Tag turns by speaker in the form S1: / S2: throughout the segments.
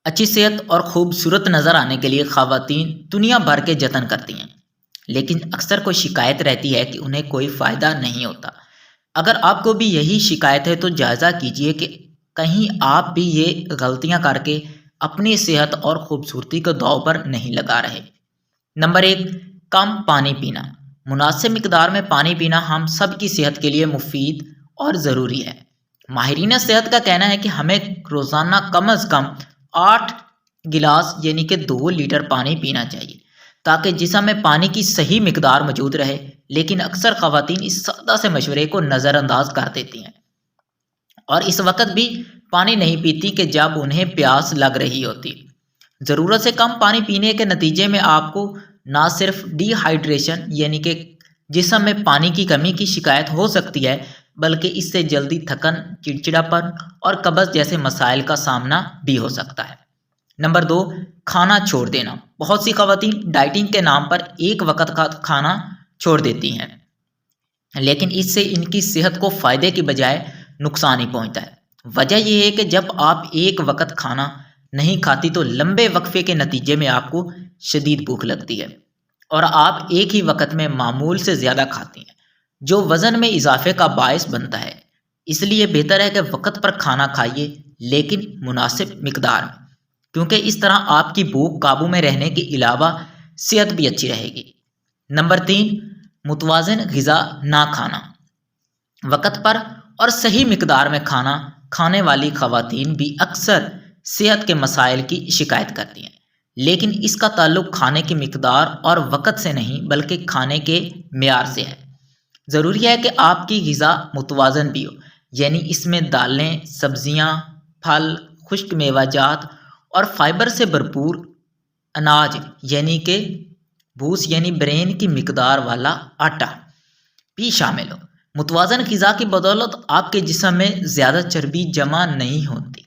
S1: اچھی صحت اور خوبصورت نظر آنے کے لیے خواتین دنیا بھر کے جتن کرتی ہیں، لیکن اکثر کوئی شکایت رہتی ہے کہ انہیں کوئی فائدہ نہیں ہوتا۔ اگر آپ کو بھی یہی شکایت ہے تو جائزہ کیجئے کہ کہیں آپ بھی یہ غلطیاں کر کے اپنی صحت اور خوبصورتی کو داؤ پر نہیں لگا رہے۔ نمبر 1، کم پانی پینا۔ مناسب مقدار میں پانی پینا ہم سب کی صحت کے لیے مفید اور ضروری ہے۔ ماہرین صحت کا کہنا ہے کہ ہمیں روزانہ کم از کم 8 گلاس یعنی کہ 2 لیٹر پانی پینا چاہیے تاکہ جسم میں پانی کی صحیح مقدار موجود رہے، لیکن اکثر خواتین اس سادہ سے مشورے کو نظر انداز کر دیتی ہیں اور اس وقت بھی پانی نہیں پیتی کہ جب انہیں پیاس لگ رہی ہوتی۔ ضرورت سے کم پانی پینے کے نتیجے میں آپ کو نہ صرف ڈی ہائیڈریشن یعنی کہ جسم میں پانی کی کمی کی شکایت ہو سکتی ہے، بلکہ اس سے جلدی تھکن، چڑچڑاپن اور قبض جیسے مسائل کا سامنا بھی ہو سکتا ہے۔ نمبر 2، کھانا چھوڑ دینا۔ بہت سی خواتین ڈائٹنگ کے نام پر ایک وقت کا کھانا چھوڑ دیتی ہیں، لیکن اس سے ان کی صحت کو فائدے کی بجائے نقصان ہی پہنچتا ہے۔ وجہ یہ ہے کہ جب آپ ایک وقت کھانا نہیں کھاتی تو لمبے وقفے کے نتیجے میں آپ کو شدید بھوک لگتی ہے اور آپ ایک ہی وقت میں معمول سے زیادہ کھاتی ہیں، جو وزن میں اضافے کا باعث بنتا ہے۔ اس لیے بہتر ہے کہ وقت پر کھانا کھائیے، لیکن مناسب مقدار میں، کیونکہ اس طرح آپ کی بھوک قابو میں رہنے کے علاوہ صحت بھی اچھی رہے گی۔ نمبر 3، متوازن غذا نہ کھانا۔ وقت پر اور صحیح مقدار میں کھانا کھانے والی خواتین بھی اکثر صحت کے مسائل کی شکایت کرتی ہیں، لیکن اس کا تعلق کھانے کی مقدار اور وقت سے نہیں بلکہ کھانے کے معیار سے ہے۔ ضروری ہے کہ آپ کی غذا متوازن بھی ہو، یعنی اس میں دالیں، سبزیاں، پھل، خشک میوہ جات اور فائبر سے بھرپور اناج یعنی کہ بھوس یعنی برین کی مقدار والا آٹا بھی شامل ہو۔ متوازن غذا کی بدولت آپ کے جسم میں زیادہ چربی جمع نہیں ہوتی،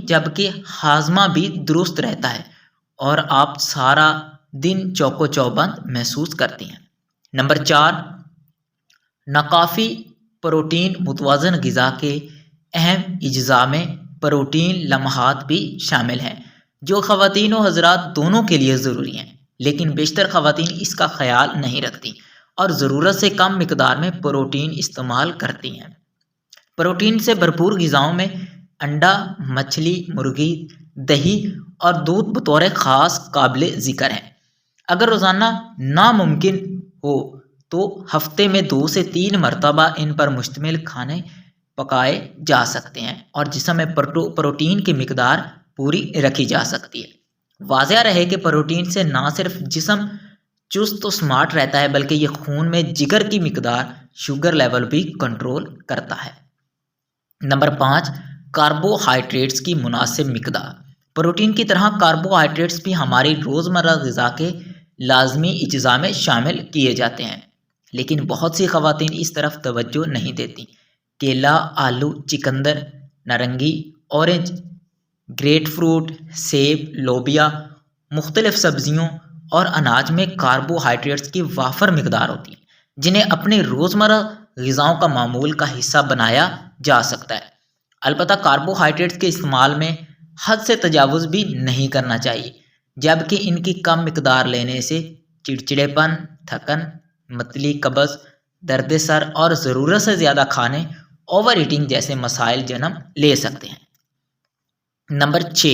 S1: جبکہ ہاضمہ بھی درست رہتا ہے اور آپ سارا دن چوک و چوبند محسوس کرتی ہیں۔ نمبر 4، ناکافی پروٹین۔ متوازن غذا کے اہم اجزاء میں پروٹین لمحات بھی شامل ہیں، جو خواتین و حضرات دونوں کے لیے ضروری ہیں، لیکن بیشتر خواتین اس کا خیال نہیں رکھتی اور ضرورت سے کم مقدار میں پروٹین استعمال کرتی ہیں۔ پروٹین سے بھرپور غذاؤں میں انڈا، مچھلی، مرغی، دہی اور دودھ بطور خاص قابل ذکر ہیں۔ اگر روزانہ ناممکن ہو تو ہفتے میں 2 سے 3 مرتبہ ان پر مشتمل کھانے پکائے جا سکتے ہیں اور جسم میں پروٹین کی مقدار پوری رکھی جا سکتی ہے۔ واضح رہے کہ پروٹین سے نہ صرف جسم چست و سمارٹ رہتا ہے بلکہ یہ خون میں جگر کی مقدار، شوگر لیول بھی کنٹرول کرتا ہے۔ نمبر 5، کاربوہائیڈریٹس کی مناسب مقدار۔ پروٹین کی طرح کاربوہائیڈریٹس بھی ہماری روزمرہ غذا کے لازمی اجزاء میں شامل کیے جاتے ہیں، لیکن بہت سی خواتین اس طرف توجہ نہیں دیتی۔ کیلا، آلو، چقندر، نارنگی، اورنج، گریٹ فروٹ، سیب، لوبیا، مختلف سبزیوں اور اناج میں کاربوہائیڈریٹس کی وافر مقدار ہوتی ہے، جنہیں اپنے روزمرہ غذاؤں کا معمول کا حصہ بنایا جا سکتا ہے۔ البتہ کاربوہائیڈریٹس کے استعمال میں حد سے تجاوز بھی نہیں کرنا چاہیے، جبکہ ان کی کم مقدار لینے سے چڑچڑے پن، تھکن، متلی قبض، درد سر اور ضرورت سے زیادہ کھانے اوور ایٹنگ جیسے مسائل جنم لے سکتے ہیں۔ نمبر 6،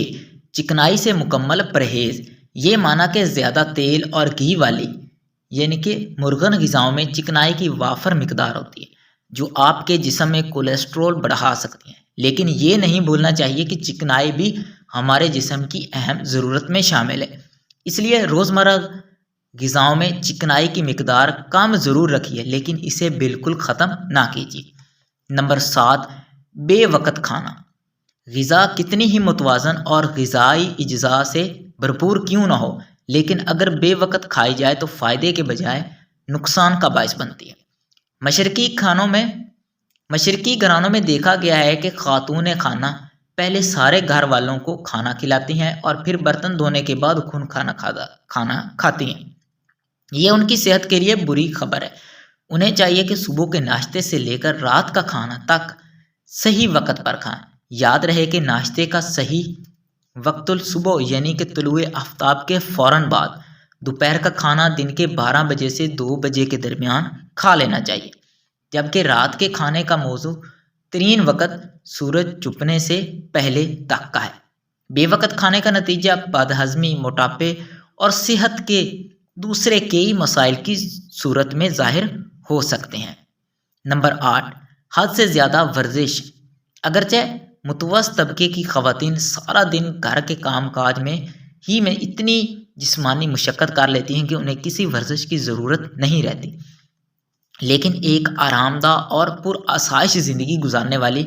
S1: چکنائی سے مکمل پرہیز۔ یہ مانا کہ زیادہ تیل اور گھی والی یعنی کہ مرغن غذاؤں میں چکنائی کی وافر مقدار ہوتی ہے، جو آپ کے جسم میں کولیسٹرول بڑھا سکتی ہے، لیکن یہ نہیں بھولنا چاہیے کہ چکنائی بھی ہمارے جسم کی اہم ضرورت میں شامل ہے۔ اس لیے روزمرہ غذاؤں میں چکنائی کی مقدار کم ضرور رکھیے، لیکن اسے بالکل ختم نہ کیجیے۔ نمبر 7، بے وقت کھانا۔ غذا کتنی ہی متوازن اور غذائی اجزاء سے بھرپور کیوں نہ ہو، لیکن اگر بے وقت کھائی جائے تو فائدے کے بجائے نقصان کا باعث بنتی ہے۔ مشرقی گھرانوں میں دیکھا گیا ہے کہ خاتون خانہ پہلے سارے گھر والوں کو کھانا کھلاتی ہیں اور پھر برتن دھونے کے بعد خود کھانا کھاتی ہیں۔ یہ ان کی صحت کے لیے بری خبر ہے۔ انہیں چاہیے کہ صبح کے ناشتے سے لے کر رات کا کھانا تک صحیح وقت پر کھائیں، یاد رہے کہ ناشتے کا صحیح وقت الصبح یعنی کہ طلوع آفتاب کے فوراً بعد، دوپہر کا کھانا دن کے 12 بجے سے 2 بجے کے درمیان کھا لینا چاہیے، جبکہ رات کے کھانے کا موزوں ترین وقت سورج چھپنے سے پہلے تک کا ہے۔ بے وقت کھانے کا نتیجہ بد ہضمی، موٹاپے اور صحت کے دوسرے کئی مسائل کی صورت میں ظاہر ہو سکتے ہیں۔ نمبر 8، حد سے زیادہ ورزش۔ اگرچہ متوسط طبقے کی خواتین سارا دن گھر کے کام کاج میں اتنی جسمانی مشقت کر لیتی ہیں کہ انہیں کسی ورزش کی ضرورت نہیں رہتی، لیکن ایک آرام دہ اور پرآسائش زندگی گزارنے والی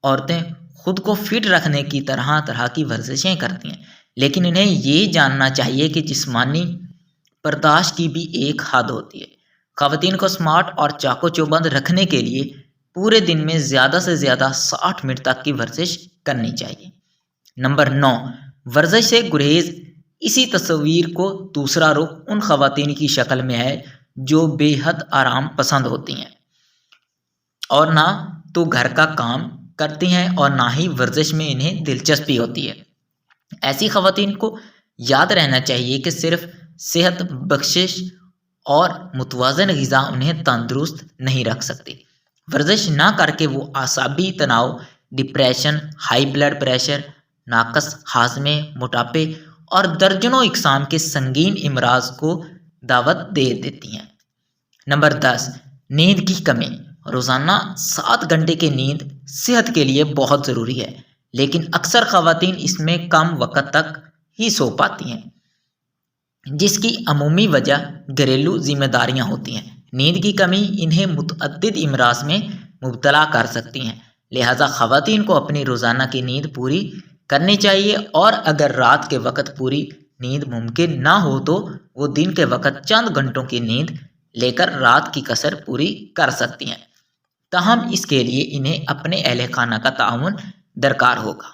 S1: عورتیں خود کو فٹ رکھنے کی طرح طرح کی ورزشیں کرتی ہیں، لیکن انہیں یہ جاننا چاہیے کہ جسمانی برداشت کی بھی ایک حد ہوتی ہے۔ خواتین کو سمارٹ اور چاقو چوبند رکھنے کے لیے پورے دن میں زیادہ سے زیادہ 60 منٹ تک کی ورزش کرنی چاہیے۔ نمبر 9، ورزش سے گریز۔ اسی تصویر کو دوسرا رخ ان خواتین کی شکل میں ہے جو بے حد آرام پسند ہوتی ہیں اور نہ تو گھر کا کام کرتی ہیں اور نہ ہی ورزش میں انہیں دلچسپی ہوتی ہے۔ ایسی خواتین کو یاد رہنا چاہیے کہ صرف صحت بخشش اور متوازن غذا انہیں تندرست نہیں رکھ سکتی۔ ورزش نہ کر کے وہ اعصابی تناؤ، ڈپریشن، ہائی بلڈ پریشر، ناقص ہاضمے، موٹاپے اور درجنوں اقسام کے سنگین امراض کو دعوت دے دیتی ہیں۔ نمبر 10، نیند کی کمی۔ روزانہ 7 گھنٹے کی نیند صحت کے لیے بہت ضروری ہے، لیکن اکثر خواتین اس میں کم وقت تک ہی سو پاتی ہیں، جس کی عمومی وجہ گھریلو ذمہ داریاں ہوتی ہیں۔ نیند کی کمی انہیں متعدد امراض میں مبتلا کر سکتی ہیں، لہذا خواتین کو اپنی روزانہ کی نیند پوری کرنی چاہیے، اور اگر رات کے وقت پوری نیند ممکن نہ ہو تو وہ دن کے وقت چند گھنٹوں کی نیند لے کر رات کی کسر پوری کر سکتی ہیں، تاہم اس کے لیے انہیں اپنے اہل خانہ کا تعاون درکار ہوگا۔